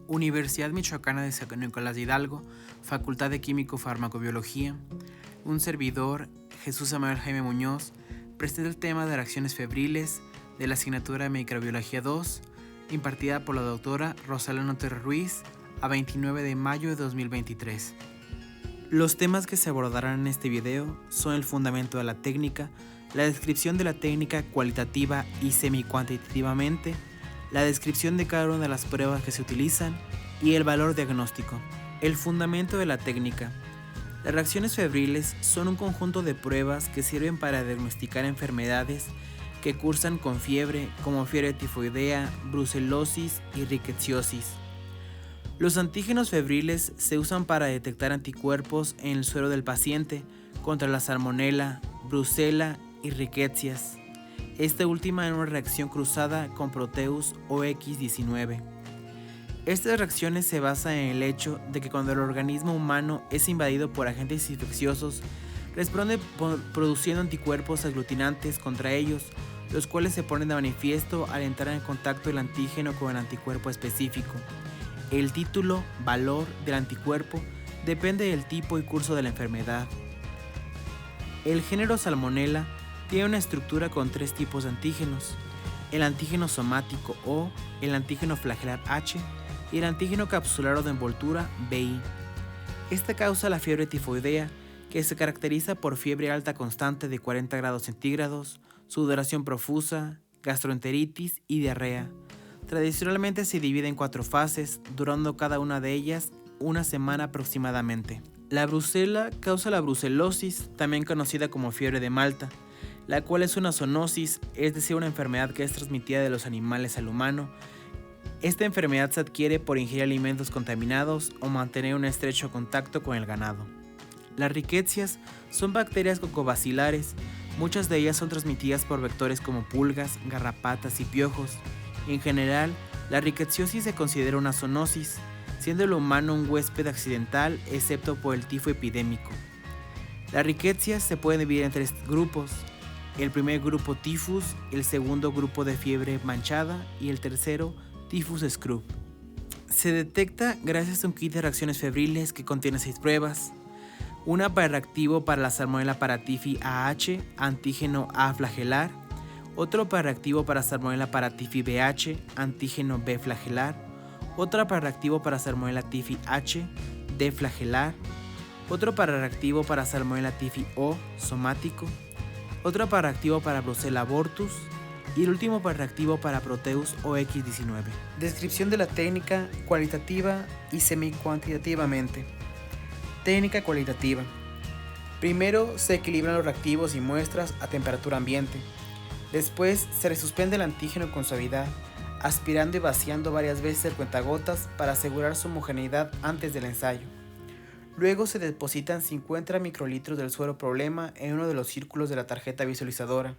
Universidad Michoacana de San Nicolás de Hidalgo, Facultad de Químico-Farmacobiología. Un servidor, Jesús Samuel Jaime Muñoz, presenta el tema de reacciones febriles de la asignatura de Microbiología 2, impartida por la doctora Rosalén Otero Ruiz, a 29 de mayo de 2023. Los temas que se abordarán en este video son el fundamento de la técnica, la descripción de la técnica cualitativa y semi-cuantitativamente, la descripción de cada una de las pruebas que se utilizan y el valor diagnóstico. El fundamento de la técnica. Las reacciones febriles son un conjunto de pruebas que sirven para diagnosticar enfermedades que cursan con fiebre, como fiebre tifoidea, brucelosis y rickettsiosis. Los antígenos febriles se usan para detectar anticuerpos en el suero del paciente contra la salmonela, brucela y rickettsias. Esta última en una reacción cruzada con Proteus OX19. Estas reacciones se basan en el hecho de que cuando el organismo humano es invadido por agentes infecciosos, responde produciendo anticuerpos aglutinantes contra ellos, los cuales se ponen de manifiesto al entrar en contacto el antígeno con el anticuerpo específico. El título, valor del anticuerpo, depende del tipo y curso de la enfermedad. El género Salmonella tiene una estructura con tres tipos de antígenos: el antígeno somático O, el antígeno flagelar H y el antígeno capsular o de envoltura BI. Esta causa la fiebre tifoidea, que se caracteriza por fiebre alta constante de 40 grados centígrados, sudoración profusa, gastroenteritis y diarrea. Tradicionalmente se divide en 4 fases, durando cada una de ellas una semana aproximadamente. La brucela causa la brucelosis, también conocida como fiebre de Malta, la cual es una zoonosis, es decir, una enfermedad que es transmitida de los animales al humano. Esta enfermedad se adquiere por ingerir alimentos contaminados o mantener un estrecho contacto con el ganado. Las rickettsias son bacterias cocobacilares, muchas de ellas son transmitidas por vectores como pulgas, garrapatas y piojos. En general, la rickettsiosis se considera una zoonosis, siendo el humano un huésped accidental excepto por el tifo epidémico. Las rickettsias se pueden dividir en 3 grupos: el primer grupo tifus, el segundo grupo de fiebre manchada y el tercero tifus scrub. Se detecta gracias a un kit de reacciones febriles que contiene 6 pruebas: una para reactivo para la Salmonella paratifi AH, antígeno A flagelar; otro para reactivo para Salmonella paratifi BH, antígeno B flagelar; otra para reactivo para Salmonella tifi H, D flagelar; otro para reactivo para Salmonella tifi O, somático; otra para reactivo para Brucella abortus y el último para reactivo para Proteus OX19. Descripción de la técnica cualitativa y semi-cuantitativamente. Técnica cualitativa. Primero se equilibran los reactivos y muestras a temperatura ambiente. Después se resuspende el antígeno con suavidad, aspirando y vaciando varias veces el cuentagotas para asegurar su homogeneidad antes del ensayo. Luego se depositan 50 microlitros del suero problema en uno de los círculos de la tarjeta visualizadora.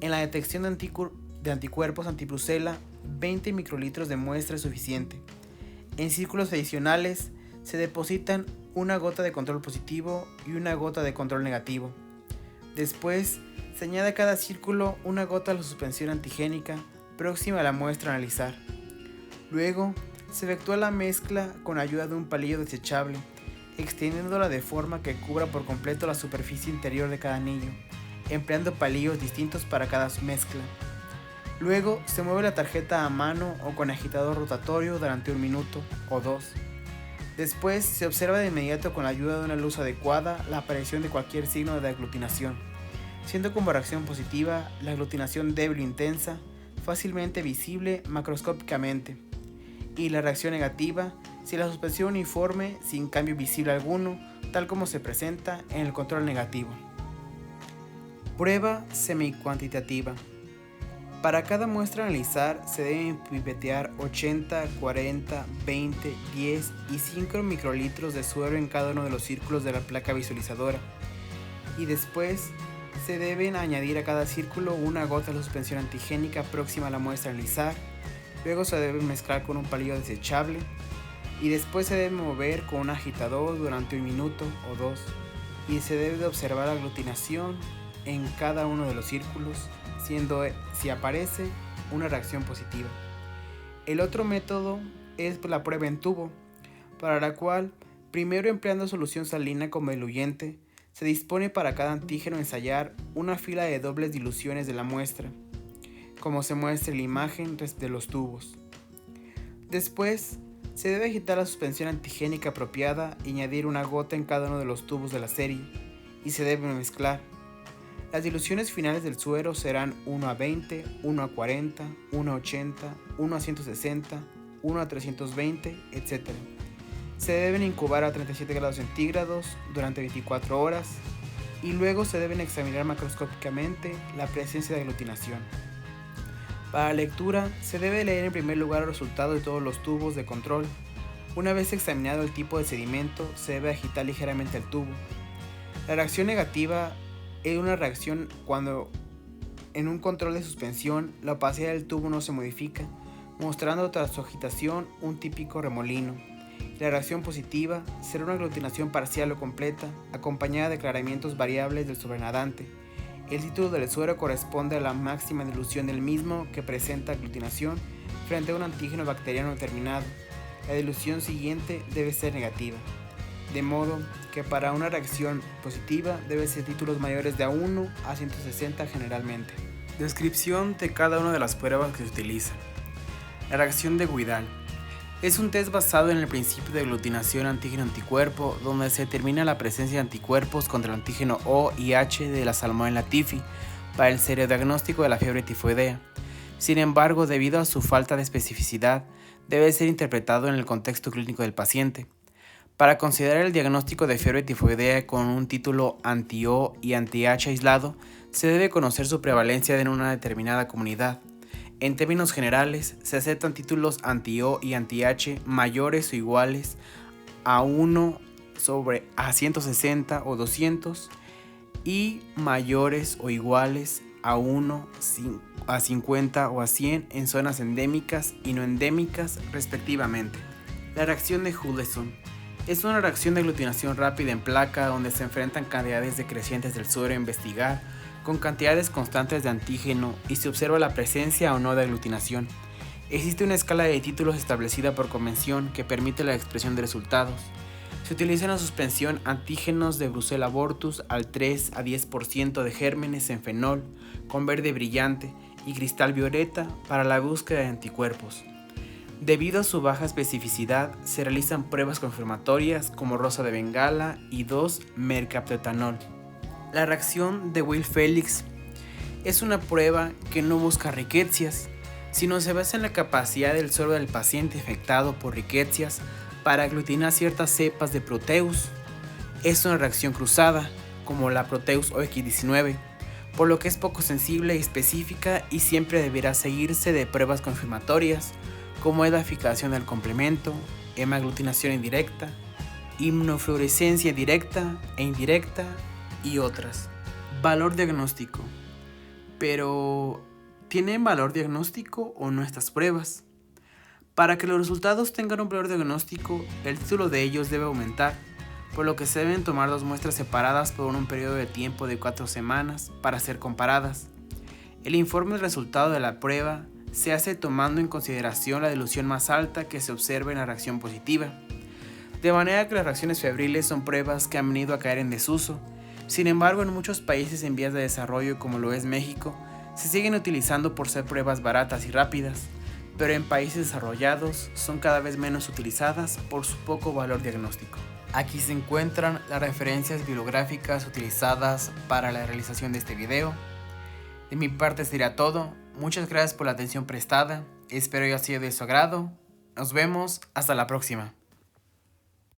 En la detección de anticuerpos antibrucela, 20 microlitros de muestra es suficiente. En círculos adicionales se depositan una gota de control positivo y una gota de control negativo. Después se añade a cada círculo una gota de la suspensión antigénica próxima a la muestra a analizar. Luego se efectúa la mezcla con ayuda de un palillo desechable, extendiéndola de forma que cubra por completo la superficie interior de cada anillo, empleando palillos distintos para cada mezcla. Luego se mueve la tarjeta a mano o con agitador rotatorio durante 1 minuto o 2. Después se observa de inmediato con la ayuda de una luz adecuada la aparición de cualquier signo de aglutinación, siendo como reacción positiva la aglutinación débil o intensa, fácilmente visible macroscópicamente, y la reacción negativa si la suspensión uniforme sin cambio visible alguno, tal como se presenta en el control negativo. Prueba semi-cuantitativa. Para cada muestra a analizar se deben pipetear 80, 40, 20, 10 y 5 microlitros de suero en cada uno de los círculos de la placa visualizadora, y después se deben añadir a cada círculo una gota de suspensión antigénica próxima a la muestra a analizar. Luego se debe mezclar con un palillo desechable y después se debe mover con un agitador durante 1 minuto o 2, y se debe de observar aglutinación en cada uno de los círculos, siendo si aparece una reacción positiva. El otro método es la prueba en tubo, para la cual, primero empleando solución salina como diluyente, se dispone para cada antígeno ensayar una fila de dobles diluciones de la muestra, como se muestra en la imagen de los tubos. Después, se debe agitar la suspensión antigénica apropiada y añadir una gota en cada uno de los tubos de la serie, y se debe mezclar. Las diluciones finales del suero serán 1 a 20, 1 a 40, 1 a 80, 1 a 160, 1 a 320, etc. Se deben incubar a 37 grados centígrados durante 24 horas y luego se deben examinar macroscópicamente la presencia de aglutinación. Para la lectura, se debe leer en primer lugar el resultado de todos los tubos de control. Una vez examinado el tipo de sedimento, se debe agitar ligeramente el tubo. La reacción negativa es una reacción cuando en un control de suspensión la opacidad del tubo no se modifica, mostrando tras su agitación un típico remolino. La reacción positiva será una aglutinación parcial o completa, acompañada de aclaramientos variables del sobrenadante. El título del suero corresponde a la máxima dilución del mismo que presenta aglutinación frente a un antígeno bacteriano determinado. La dilución siguiente debe ser negativa, de modo que para una reacción positiva debe ser títulos mayores de a 1 a 160 generalmente. Descripción de cada una de las pruebas que se utilizan. La reacción de Guidall es un test basado en el principio de aglutinación antígeno-anticuerpo, donde se determina la presencia de anticuerpos contra el antígeno O y H de la Salmonella typhi para el serodiagnóstico de la fiebre tifoidea. Sin embargo, debido a su falta de especificidad, debe ser interpretado en el contexto clínico del paciente. Para considerar el diagnóstico de fiebre tifoidea con un título anti-O y anti-H aislado, se debe conocer su prevalencia en una determinada comunidad. En términos generales, se aceptan títulos anti-O y anti-H mayores o iguales a 1 sobre a 160 o 200 y mayores o iguales a 1 a 50 o a 100 en zonas endémicas y no endémicas respectivamente. La reacción de Huddleston es una reacción de aglutinación rápida en placa donde se enfrentan cantidades decrecientes del suero a investigar con cantidades constantes de antígeno y se observa la presencia o no de aglutinación. Existe una escala de títulos establecida por convención que permite la expresión de resultados. Se utiliza en la suspensión antígenos de Brucella abortus al 3 a 10% de gérmenes en fenol con verde brillante y cristal violeta para la búsqueda de anticuerpos. Debido a su baja especificidad, se realizan pruebas confirmatorias como rosa de Bengala y 2-mercaptoetanol. La reacción de Weil-Felix es una prueba que no busca riquecias, sino se basa en la capacidad del suero del paciente infectado por riquecias para aglutinar ciertas cepas de Proteus. Es una reacción cruzada, como la Proteus OX19, por lo que es poco sensible y específica y siempre deberá seguirse de pruebas confirmatorias, como edificación del complemento, hemaglutinación indirecta, inmunofluorescencia directa e indirecta y otras. Valor diagnóstico. Pero, ¿tienen valor diagnóstico o no estas pruebas? Para que los resultados tengan un valor diagnóstico, el título de ellos debe aumentar, por lo que se deben tomar 2 muestras separadas por un periodo de tiempo de 4 semanas para ser comparadas. El informe del resultado de la prueba se hace tomando en consideración la dilución más alta que se observa en la reacción positiva. De manera que las reacciones febriles son pruebas que han venido a caer en desuso. Sin embargo, en muchos países en vías de desarrollo, como lo es México, se siguen utilizando por ser pruebas baratas y rápidas, pero en países desarrollados son cada vez menos utilizadas por su poco valor diagnóstico. Aquí se encuentran las referencias bibliográficas utilizadas para la realización de este video. De mi parte sería todo. Muchas gracias por la atención prestada. Espero haya sido de su agrado. Nos vemos. Hasta la próxima.